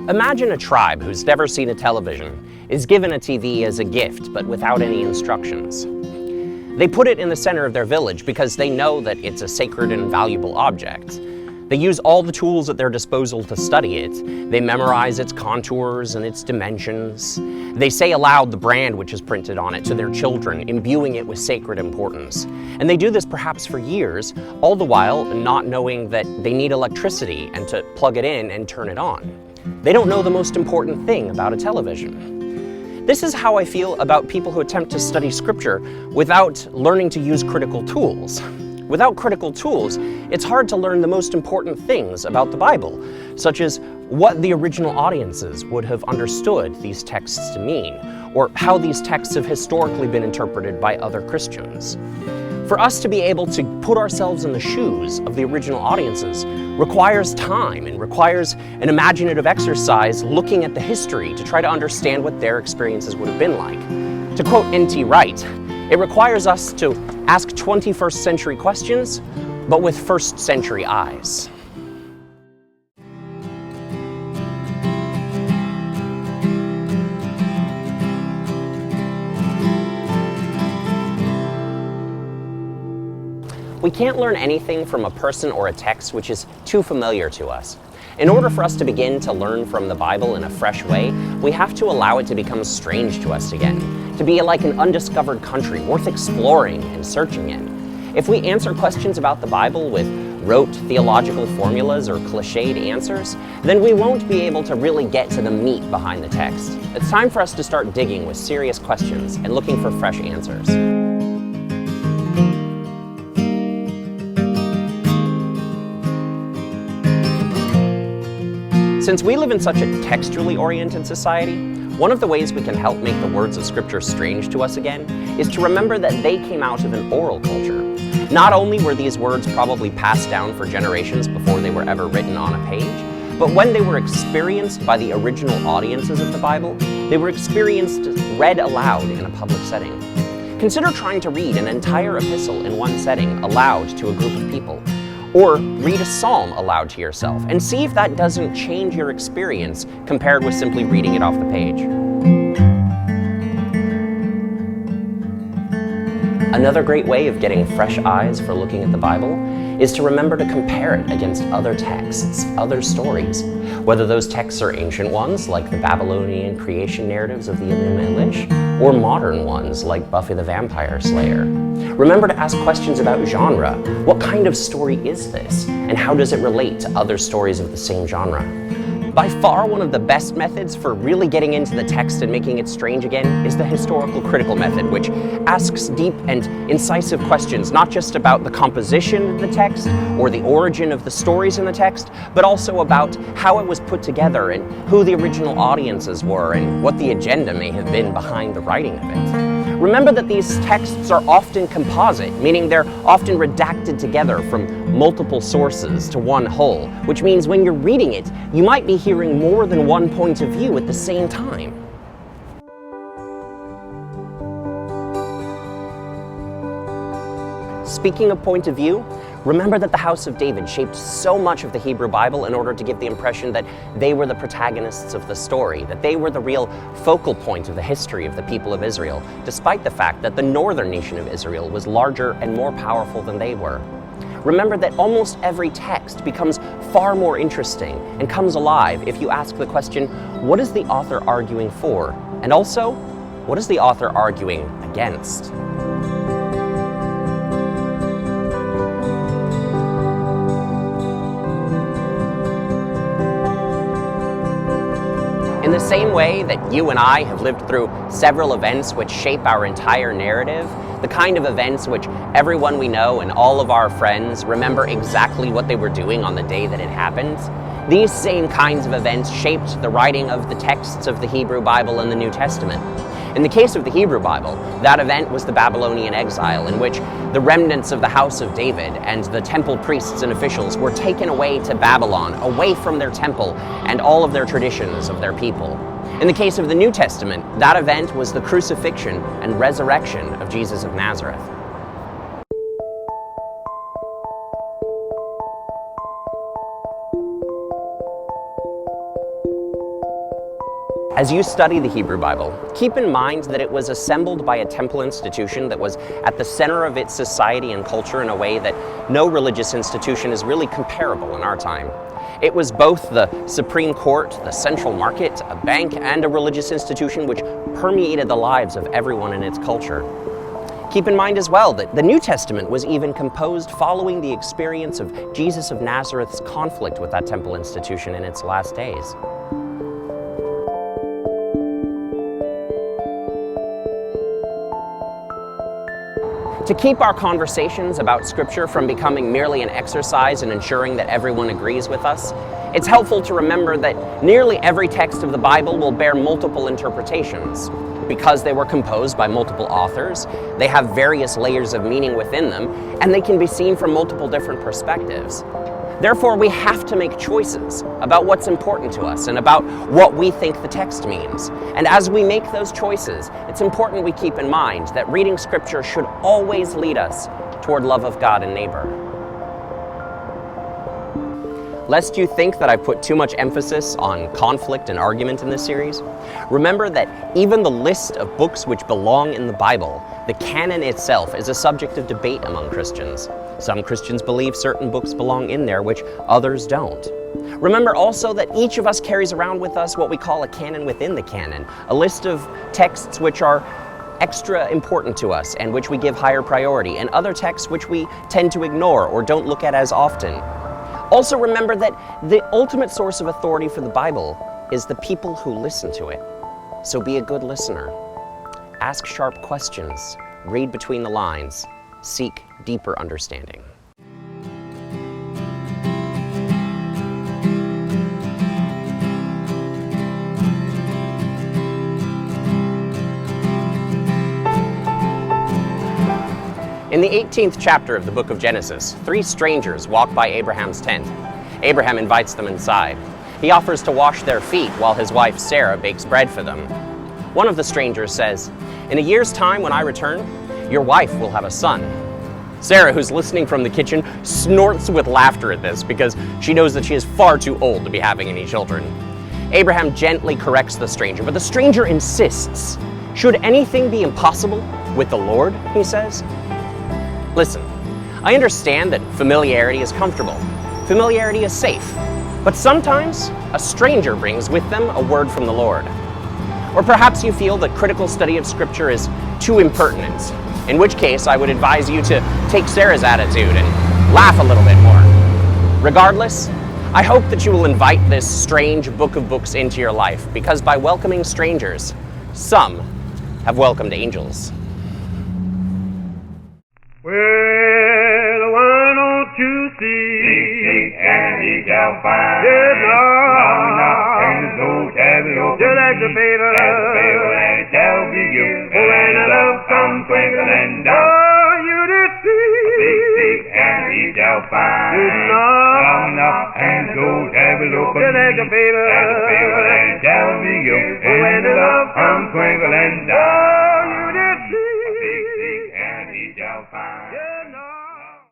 Imagine a tribe who's never seen a television is given a TV as a gift, but without any instructions. They put it in the center of their village because they know that it's a sacred and valuable object. They use all the tools at their disposal to study it. They memorize its contours and its dimensions. They say aloud the brand which is printed on it to their children, imbuing it with sacred importance. And they do this perhaps for years, all the while not knowing that they need electricity and to plug it in and turn it on. They don't know the most important thing about a television. This is how I feel about people who attempt to study Scripture without learning to use critical tools. Without critical tools, it's hard to learn the most important things about the Bible, such as what the original audiences would have understood these texts to mean, or how these texts have historically been interpreted by other Christians. For us to be able to put ourselves in the shoes of the original audiences requires time and requires an imaginative exercise looking at the history to try to understand what their experiences would have been like. To quote N.T. Wright, it requires us to ask 21st century questions, but with first century eyes. We can't learn anything from a person or a text which is too familiar to us. In order for us to begin to learn from the Bible in a fresh way, we have to allow it to become strange to us again, to be like an undiscovered country worth exploring and searching in. If we answer questions about the Bible with rote theological formulas or cliched answers, then we won't be able to really get to the meat behind the text. It's time for us to start digging with serious questions and looking for fresh answers. Since we live in such a textually oriented society, one of the ways we can help make the words of Scripture strange to us again is to remember that they came out of an oral culture. Not only were these words probably passed down for generations before they were ever written on a page, but when they were experienced by the original audiences of the Bible, they were experienced read aloud in a public setting. Consider trying to read an entire epistle in one setting aloud to a group of people. Or read a psalm aloud to yourself and see if that doesn't change your experience compared with simply reading it off the page. Another great way of getting fresh eyes for looking at the Bible is to remember to compare it against other texts, other stories. Whether those texts are ancient ones, like the Babylonian creation narratives of the Enuma Elish, or modern ones, like Buffy the Vampire Slayer. Remember to ask questions about genre. What kind of story is this? And how does it relate to other stories of the same genre? By far, one of the best methods for really getting into the text and making it strange again is the historical critical method, which asks deep and incisive questions, not just about the composition of the text or the origin of the stories in the text, but also about how it was put together and who the original audiences were and what the agenda may have been behind the writing of it. Remember that these texts are often composite, meaning they're often redacted together from multiple sources to one whole, which means when you're reading it, you might be hearing more than one point of view at the same time. Speaking of point of view, remember that the house of David shaped so much of the Hebrew Bible in order to give the impression that they were the protagonists of the story, that they were the real focal point of the history of the people of Israel, despite the fact that the northern nation of Israel was larger and more powerful than they were. Remember that almost every text becomes far more interesting and comes alive if you ask the question, what is the author arguing for? And also, what is the author arguing against? In the same way that you and I have lived through several events which shape our entire narrative, the kind of events which everyone we know and all of our friends remember exactly what they were doing on the day that it happened, these same kinds of events shaped the writing of the texts of the Hebrew Bible and the New Testament. In the case of the Hebrew Bible, that event was the Babylonian exile, in which the remnants of the house of David and the temple priests and officials were taken away to Babylon, away from their temple and all of their traditions of their people. In the case of the New Testament, that event was the crucifixion and resurrection of Jesus of Nazareth. As you study the Hebrew Bible, keep in mind that it was assembled by a temple institution that was at the center of its society and culture in a way that no religious institution is really comparable in our time. It was both the Supreme Court, the central market, a bank, and a religious institution which permeated the lives of everyone in its culture. Keep in mind as well that the New Testament was even composed following the experience of Jesus of Nazareth's conflict with that temple institution in its last days. To keep our conversations about Scripture from becoming merely an exercise in ensuring that everyone agrees with us, it's helpful to remember that nearly every text of the Bible will bear multiple interpretations. Because they were composed by multiple authors, they have various layers of meaning within them, and they can be seen from multiple different perspectives. Therefore, we have to make choices about what's important to us and about what we think the text means. And as we make those choices, it's important we keep in mind that reading Scripture should always lead us toward love of God and neighbor. Lest you think that I've put too much emphasis on conflict and argument in this series, remember that even the list of books which belong in the Bible, the canon itself, is a subject of debate among Christians. Some Christians believe certain books belong in there which others don't. Remember also that each of us carries around with us what we call a canon within the canon, a list of texts which are extra important to us and which we give higher priority, and other texts which we tend to ignore or don't look at as often. Also remember that the ultimate source of authority for the Bible is the people who listen to it. So be a good listener. Ask sharp questions, read between the lines, seek deeper understanding. In the 18th chapter of the book of Genesis, 3 strangers walk by Abraham's tent. Abraham invites them inside. He offers to wash their feet while his wife Sarah bakes bread for them. One of the strangers says, "In a year's time when I return, your wife will have a son." Sarah, who's listening from the kitchen, snorts with laughter at this because she knows that she is far too old to be having any children. Abraham gently corrects the stranger, but the stranger insists. "Should anything be impossible with the Lord?" he says. Listen, I understand that familiarity is comfortable. Familiarity is safe. But sometimes a stranger brings with them a word from the Lord. Or perhaps you feel that critical study of Scripture is too impertinent, in which case I would advise you to take Sarah's attitude and laugh a little bit more. Regardless, I hope that you will invite this strange book of books into your life, because by welcoming strangers, some have welcomed angels. Well, why don't you see? And he shall find. Yes, And so tabby open. just like the paper. And it shall be you. And the love come twinkling down. Oh, you did Seek, see. and he shall find. Good Lord. Come up, and so tabby open. Just like the paper. And it shall be you. And the love come twinkling down.